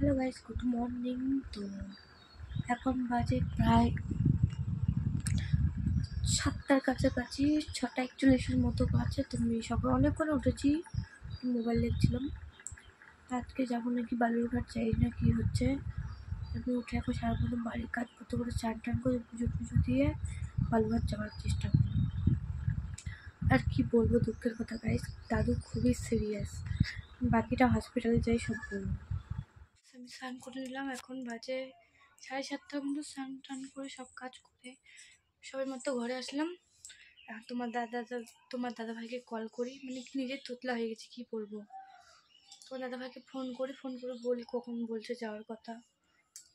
Hello guys, good morning. তো এখন বাজে প্রায় 7টার কাছাকাছি, 6:41 মতো বাজে। তো আমি সকালে অনেকক্ষণ উঠেছি, মোবাইল দেখছিলাম। আজকে যাবো নাকি বালুরঘাট, যাই না কি হচ্ছে। আমি উঠে এখন সারাক্ষণ বাড়ির কাজ করতে করে চান টান করে পুজো দিয়ে বালুরঘাট যাওয়ার চেষ্টা করি। আর কি বলবো, দুঃখের কথা গাইস, দাদু খুবই সিরিয়াস। বাকিটা হসপিটালে যাই সব বলবো। আমি স্নান করে নিলাম, এখন বাজে 7:30টার মতো। স্নান টান করে সব কাজ করে সবাই মতো ঘরে আসলাম। আর তোমার দাদা ভাইকে কল করি, মানে নিজের তোতলা হয়ে গেছে, কি বলবো। তোমার দাদা ভাইকে ফোন করে বলি কখন বলছে যাওয়ার কথা।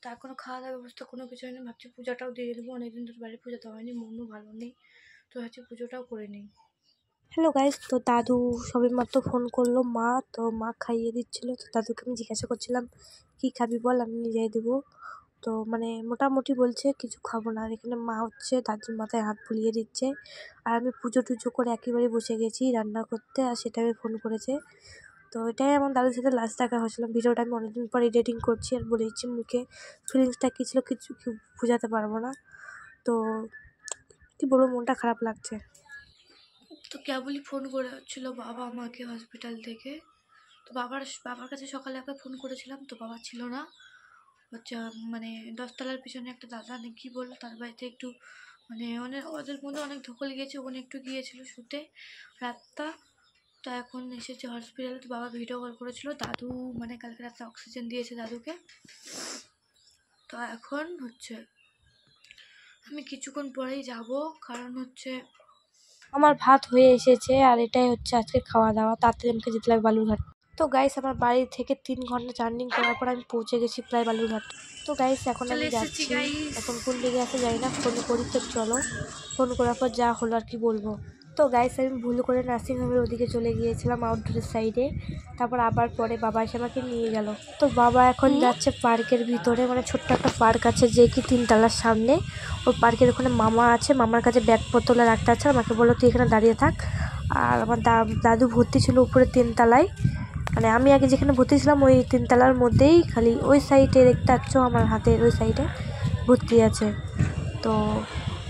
তার কোনো খাওয়া দাওয়ার ব্যবস্থা কোনো কিছু হয়নি। ভাবছি পূজাটাও দিয়ে দেবো, অনেকদিন ধরে বাড়ির পূজা দেওয়া হয়নি, মনও ভালো নেই, তো ভাবছি পুজোটাও করে নিই। হ্যালো গাইস, তো দাদু সবে মাত্র ফোন করলো মা খাইয়ে দিচ্ছিলো। তো দাদুকে আমি জিজ্ঞাসা করছিলাম কি খাবি বল, আমি নিয়ে দেবো। তো মানে মোটামুটি বলছে কিছু খাবো না। আর এখানে মা হচ্ছে দাদুর মাথায় হাত বুলিয়ে দিচ্ছে। আর আমি পুজো টুজো করে একেবারে বসে গেছি রান্না করতে, আর সেটা আমি ফোন করেছে। তো এটাই আমার দাদুর সাথে লাস্ট দেখা হয়েছিলাম। ভিডিওটা আমি অনেকদিন পর এডিটিং করছি, আর বলে দিচ্ছি মুখে ফিলিংসটা কী ছিল কিছু বোঝাতে পারবো না। তো কি বলবো, মনটা খারাপ লাগছে। তো কেবলই ফোন করে হচ্ছিল বাবা আমাকে হসপিটাল থেকে। তো বাবার কাছে সকালে একবার ফোন করেছিলাম, তো বাবা ছিল না। হচ্ছে মানে 10তলার পিছনে একটা দাদা নাকি বললো তার বাড়িতে একটু মানে ওদের মধ্যে অনেক ধকল গিয়েছে, ওখানে একটু গিয়েছিল শুতে রাতটা। তো এখন এসেছে হসপিটালে। তো বাবা ভিডিও কল করেছিল, দাদু মানে কালকে রাতে অক্সিজেন দিয়েছে দাদুকে। তো এখন হচ্ছে আমি কিছুক্ষণ পরেই যাব, কারণ হচ্ছে আমার ভাত হয়ে এসেছে। আর এটাই হচ্ছে আজকে খাওয়া দাওয়া। তাড়াতাড়ি আমাকে যেতে লাগবে বালুরঘাট। তো গাইস, আমার বাড়ি থেকে 3 ঘন্টা জার্নি করার পর আমি পৌঁছে গেছি প্রায় বালুরঘাট। তো গাইস, এখন আমি যাচ্ছি। এখন কোন দিকে আছে জানি না, ফোন করি। তো চলো, ফোন করার পর যা হলো আর কি বলবো। তো গাইস, আমি ভুল করে নার্সিংহোমের ওদিকে চলে গিয়েছিলাম, আউটডোরের সাইডে। তারপর আবার পরে বাবা এসে আমাকে নিয়ে গেল। তো বাবা এখন যাচ্ছে পার্কের ভিতরে, মানে ছোট্ট একটা পার্ক আছে যে কি 3তলার সামনে। ওই পার্কের ওখানে মামা আছে, মামার কাছে ব্যাগপত্র রাখতে আছে। আমাকে বললো তুই এখানে দাঁড়িয়ে থাক। আর আমার দাদু ভর্তি ছিল উপরে 3তলায়। মানে আমি আগে যেখানে ভর্তি ছিলাম ওই 3তলার মধ্যেই, খালি ওই সাইডে দেখতে পাচ্ছ আমার হাতের ওই সাইডে ভর্তি আছে। তো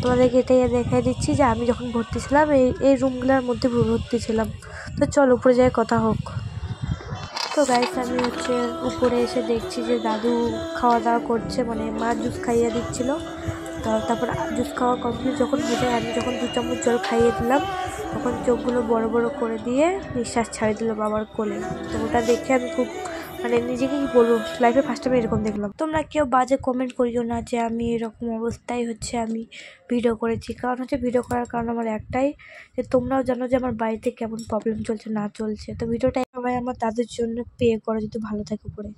তোমাদেরকে এটাই দেখাই দিচ্ছি যে আমি যখন ভর্তি ছিলাম এই রুমগুলোর মধ্যে ভর্তি ছিলাম। তো চল উপরে যাই কথা হোক। তো গাইস, আমি হচ্ছে উপরে এসে দেখছি যে দাদু খাওয়া দাওয়া করছে, মানে মা জুস খাইয়ে দিচ্ছিল। তারপর জুস খাওয়া কমপ্লিট যখন হয়ে যায়, আমি যখন 2 চামচ জল খাইয়ে দিলাম, তখন চোখগুলো বড় বড় করে দিয়ে নিঃশ্বাস ছাড়িয়ে দিল বাবার কোলে। তো ওটা দেখে আমি খুব মানে নিজেকে কি বলবো, লাইফে ফার্স্ট টাইম এরকম দেখলাম। তোমরা কেউ বাজে কমেন্ট করিও না যে আমি এরকম অবস্থায় হচ্ছে আমি ভিডিও করেছি। কারণ হচ্ছে ভিডিও করার কারণ আমার একটাই, যে তোমরাও জানো যে আমার বাড়িতে কেমন প্রবলেম চলছে না চলছে। তো ভিডিওটা সবাই আমার দাদুর জন্য পে করো, যদি ভালো থাকে উপরে।